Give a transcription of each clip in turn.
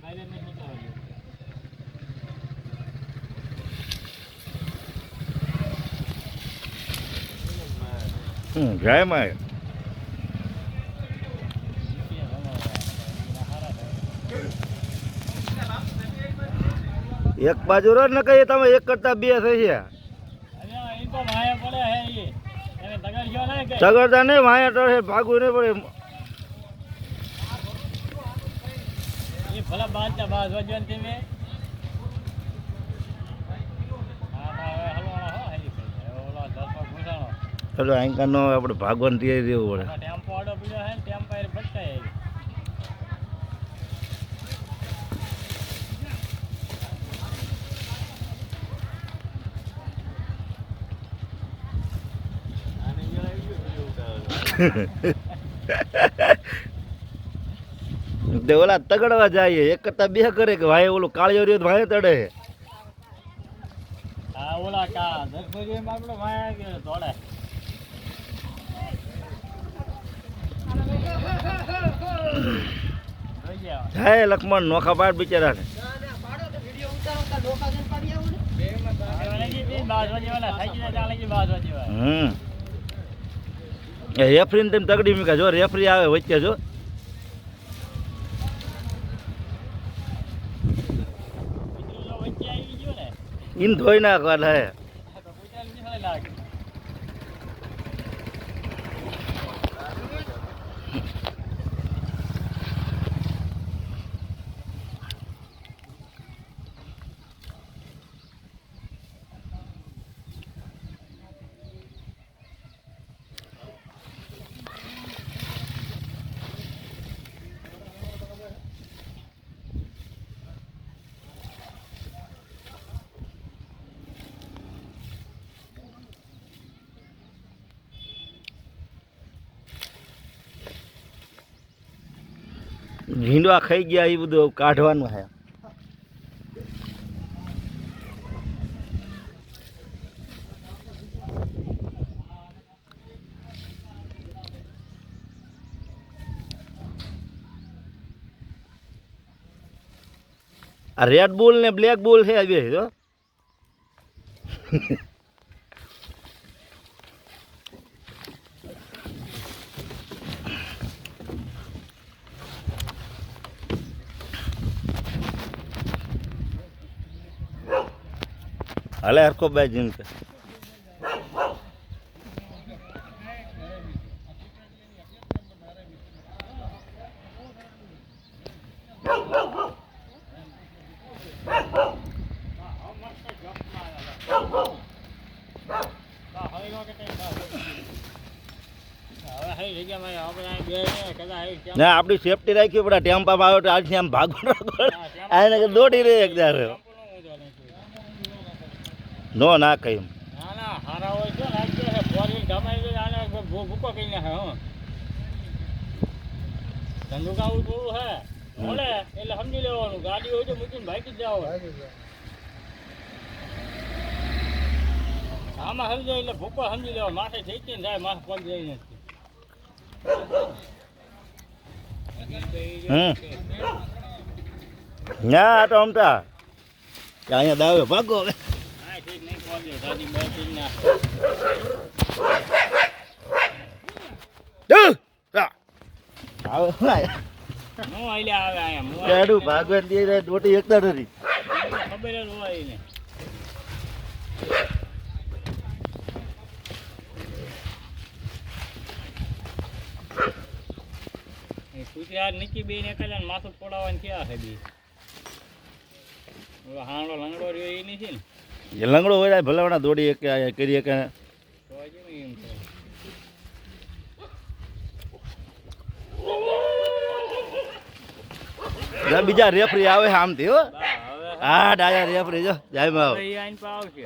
જય માય એક બાજુ રો ને કહીએ તમે એક કરતા બે થઈ છે સગડતા નહીં વાયા તો ભાગવું નહીં પડે ભલા બાંધતા બાજ વજન તમે ચલો આંકાનો આપણે ભાગવાન તૈયારી દેવું પડે ટેમ્પો આડો પીડ્યો છે ને ટેમ્પો એ ભટકાય તે ઓલા તગડવા જાય એક કરતા બે કરે કે ભાઈ ઓલું કાળિયો રહ્યો ભાઈ તડે હા ઓલા કા 10 બજે માં આપણો ભાઈ કે તોડે જાય લખમણ નોખા પાડ બિચારા ને રેફરી ને તેમ તગડી મૂકા જો રેફરી આવે વચ્ચે જો ઈન ધોઈ નાખવા હે ઝીંડવા ખાઈ ગયા એ બધું કાઢવાનું છે આ રેડ બુલ ને બ્લેક બુલ છે બે જો હાલે હરકો બાય જીન કે ના આપણી સેફટી રાખવી પડે ટેમ્પામાં આવે તો આજથી આમ ભાગવું આને દોડી રહે એક દાર નો ના કહ્યું ના ના હારા હોય છે રાખજો છે ફોર વ્હીલ ધમાઈ દે આને ભૂકો કઈ નાખે હો ધંધુકાવું થોડું હે મળે એટલે સમજી લેવાનું ગાડી હોય તો મૂકીને ભાગી જ જાવ આમાં સમજાય એટલે ભૂકો સમજી લેવા માથે થઈ ને જાય માથે પગ જાય નથી ના તો અમતા અહીંયા દાવે ભાગો હવે ભાગવાન દોટી એકતા નથી ખબર જ હોય ને કુતરા નીચે બે ને કદાચ માથું પોડાવવાનું ક્યાં છે બી હાંડો લંગડો રહ્યો એ નહીં છે ને એ લંગડો હોય ભલાવણા દોડી એક કરીએ કે બીજા રેફરી આવે આમથી હો હા ડાયા રેફરી જો જાય માં આવશે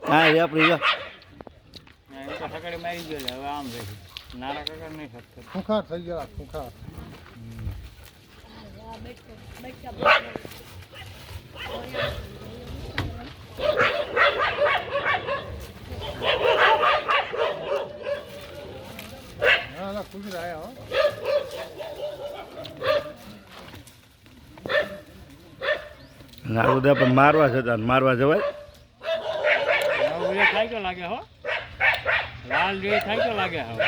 હા રેફરી જો મારી ગયો હવે આમ રહી નારા કકર નહીં શકતો ખુખાર થઈ ગયા ખુખાર ના ના ખુશ રહ્યા હો અને આ બધા પણ મારવા જતા ને મારવા જવાય હવે થાય કે લાગે હો લાલ જે થાય કે લાગે હવે